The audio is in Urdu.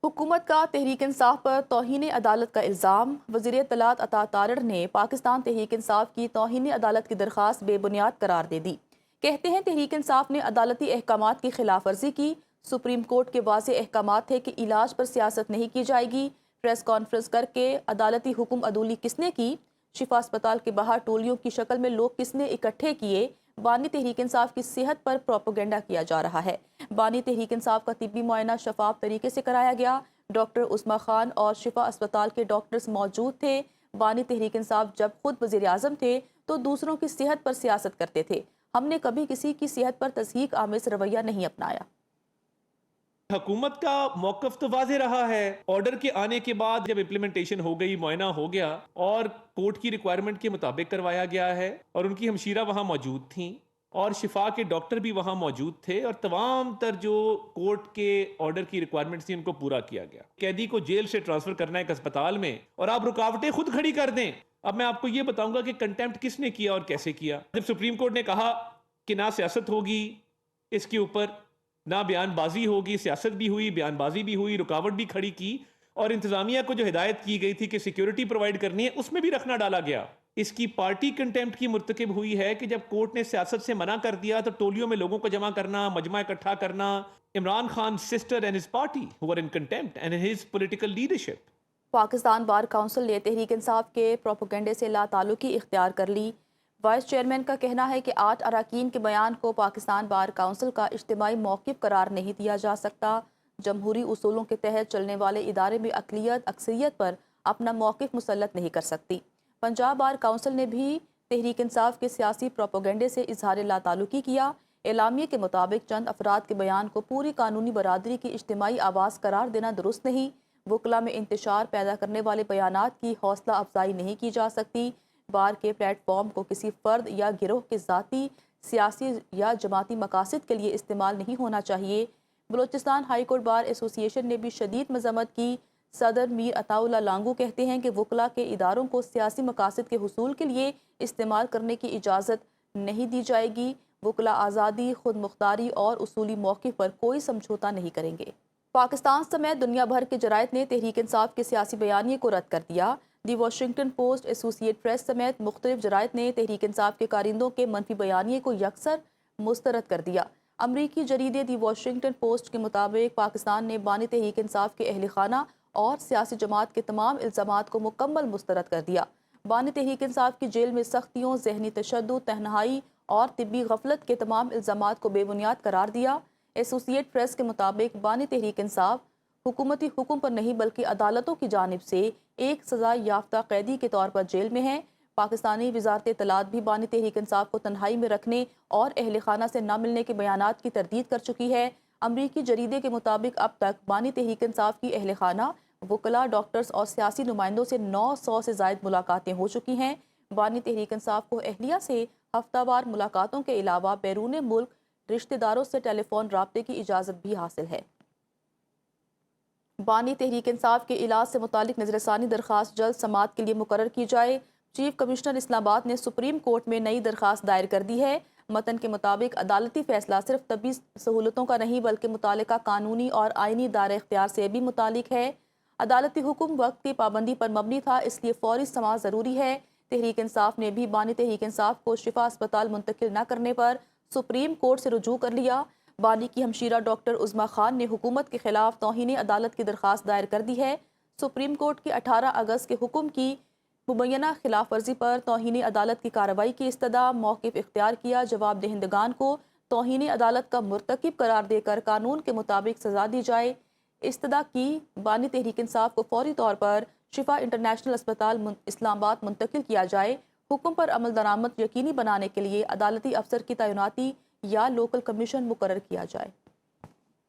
حکومت کا تحریک انصاف پر توہین عدالت کا الزام۔ وزیر اطلاعات عطا تارڑ نے پاکستان تحریک انصاف کی توہین عدالت کی درخواست بے بنیاد قرار دے دی۔ کہتے ہیں تحریک انصاف نے عدالتی احکامات کی خلاف ورزی کی۔ سپریم کورٹ کے واضح احکامات تھے کہ علاج پر سیاست نہیں کی جائے گی۔ پریس کانفرنس کر کے عدالتی حکم عدولی کس نے کی؟ شفا اسپتال کے باہر ٹولیوں کی شکل میں لوگ کس نے اکٹھے کیے؟ بانی تحریک انصاف کی صحت پر پروپیگنڈا کیا جا رہا ہے۔ بانی تحریک انصاف کا طبی معائنہ شفاف طریقے سے کرایا گیا۔ ڈاکٹر عظمی خان اور شفا اسپتال کے ڈاکٹرز موجود تھے۔ بانی تحریک انصاف جب خود وزیر اعظم تھے تو دوسروں کی صحت پر سیاست کرتے تھے۔ ہم نے کبھی کسی کی صحت پر تضحیک آمیز رویہ نہیں اپنایا۔ حکومت کا موقف تو واضح رہا ہے۔ آرڈر کے آنے کے بعد جب امپلیمنٹیشن ہو گئی، معائنہ ہو گیا اور کورٹ کی ریکوائرمنٹ کے مطابق کروایا گیا ہے، اور ان کی ہمشیرہ وہاں موجود تھیں اور شفا کے ڈاکٹر بھی وہاں موجود تھے، اور تمام تر جو کورٹ کے آرڈر کی ریکوائرمنٹس تھی ان کو پورا کیا گیا۔ قیدی کو جیل سے ٹرانسفر کرنا ہے ایک اسپتال میں، اور آپ رکاوٹیں خود کھڑی کر دیں۔ اب میں آپ کو یہ بتاؤں گا کہ کنٹیمپٹ کس نے کیا اور کیسے کیا۔ جب سپریم کورٹ نے کہا کہ نہ سیاست ہوگی اس کے اوپر، نہ بیان بازی ہوگی، سیاست بھی ہوئی، بیان بازی بھی ہوئی، رکاوٹ بھی کھڑی کی، اور انتظامیہ کو جو ہدایت کی گئی تھی کہ سیکیورٹی پرووائڈ کرنی ہے اس میں بھی رکھنا ڈالا گیا۔ اس کی پارٹی کنٹیمپٹ کی مرتکب ہوئی ہے کہ جب کورٹ نے سیاست سے منع کر دیا تو ٹولیوں میں لوگوں کو جمع کرنا، مجمع اکٹھا کرنا۔ Imran Khan sister and his party who are in contempt and his political leadership۔ Pakistan bar council نے تحریک انصاف کے پروپیگنڈے سے لا تعلقی اختیار کر لی۔ وائس چیئرمین کا کہنا ہے کہ 8 اراکین کے بیان کو پاکستان بار کونسل کا اجتماعی موقف قرار نہیں دیا جا سکتا۔ جمہوری اصولوں کے تحت چلنے والے ادارے میں اقلیت اکثریت پر اپنا موقف مسلط نہیں کر سکتی۔ پنجاب بار کونسل نے بھی تحریک انصاف کے سیاسی پروپیگنڈے سے اظہار لا تعلقی کیا۔ اعلامیے کے مطابق چند افراد کے بیان کو پوری قانونی برادری کی اجتماعی آواز قرار دینا درست نہیں۔ وکلا میں انتشار پیدا کرنے والے بیانات کی حوصلہ افزائی نہیں کی جا سکتی۔ بار کے پلیٹ فارم کو کسی فرد یا گروہ کے ذاتی، سیاسی یا جماعتی مقاصد کے لیے استعمال نہیں ہونا چاہیے۔ بلوچستان ہائی کورٹ بار ایسوسی ایشن نے بھی شدید مذمت کی۔ صدر میر عطا اللہ لانگو کہتے ہیں کہ وکلا کے اداروں کو سیاسی مقاصد کے حصول کے لیے استعمال کرنے کی اجازت نہیں دی جائے گی۔ وکلا آزادی، خود مختاری اور اصولی موقف پر کوئی سمجھوتہ نہیں کریں گے۔ پاکستان سمیت دنیا بھر کے جرائد نے تحریک انصاف کے سیاسی بیانیے کو رد کر دیا۔ دی واشنگٹن پوسٹ، ایسوسی ایٹ پریس سمیت مختلف جرائد نے تحریک انصاف کے کارندوں کے منفی بیانیے کو یکسر مسترد کر دیا۔ امریکی جریدے دی واشنگٹن پوسٹ کے مطابق پاکستان نے بانی تحریک انصاف کے اہل خانہ اور سیاسی جماعت کے تمام الزامات کو مکمل مسترد کر دیا۔ بانی تحریک انصاف کی جیل میں سختیوں، ذہنی تشدد، تنہائی اور طبی غفلت کے تمام الزامات کو بے بنیاد قرار دیا۔ ایسوسی ایٹ پریس کے مطابق بانی تحریک انصاف حکومتی حکم پر نہیں بلکہ عدالتوں کی جانب سے ایک سزا یافتہ قیدی کے طور پر جیل میں ہے۔ پاکستانی وزارت اطلاعات بھی بانی تحریک انصاف کو تنہائی میں رکھنے اور اہل خانہ سے نہ ملنے کے بیانات کی تردید کر چکی ہے۔ امریکی جریدے کے مطابق اب تک بانی تحریک انصاف کی اہل خانہ، وکلاء، ڈاکٹرز اور سیاسی نمائندوں سے 900 سے زائد ملاقاتیں ہو چکی ہیں۔ بانی تحریک انصاف کو اہلیہ سے ہفتہ وار ملاقاتوں کے علاوہ بیرون ملک رشتہ داروں سے ٹیلی فون رابطے کی اجازت بھی حاصل ہے۔ بانی تحریک انصاف کے علاج سے متعلق نظر ثانی درخواست جلد سماعت کے لیے مقرر کی جائے۔ چیف کمشنر اسلام آباد نے سپریم کورٹ میں نئی درخواست دائر کر دی ہے۔ متن کے مطابق عدالتی فیصلہ صرف طبی سہولتوں کا نہیں بلکہ متعلقہ قانونی اور آئینی دائرہ اختیار سے بھی متعلق ہے۔ عدالتی حکم وقت کی پابندی پر مبنی تھا، اس لیے فوری سماعت ضروری ہے۔ تحریک انصاف نے بھی بانی تحریک انصاف کو شفا اسپتال منتقل نہ کرنے پر سپریم کورٹ سے رجوع کر لیا۔ بانی کی ہمشیرہ ڈاکٹر عظمی خان نے حکومت کے خلاف توہین عدالت کی درخواست دائر کر دی ہے۔ سپریم کورٹ کے 18 اگست کے حکم کی مبینہ خلاف ورزی پر توہین عدالت کی کارروائی کی استدعا، موقف اختیار کیا۔ جواب دہندگان کو توہین عدالت کا مرتکب قرار دے کر قانون کے مطابق سزا دی جائے۔ استدعا کی بانی تحریک انصاف کو فوری طور پر شفا انٹرنیشنل اسپتال اسلام آباد منتقل کیا جائے۔ حکم پر عمل درآمد یقینی بنانے کے لیے عدالتی افسر کی تعیناتی یا لوکل کمیشن مقرر کیا جائے۔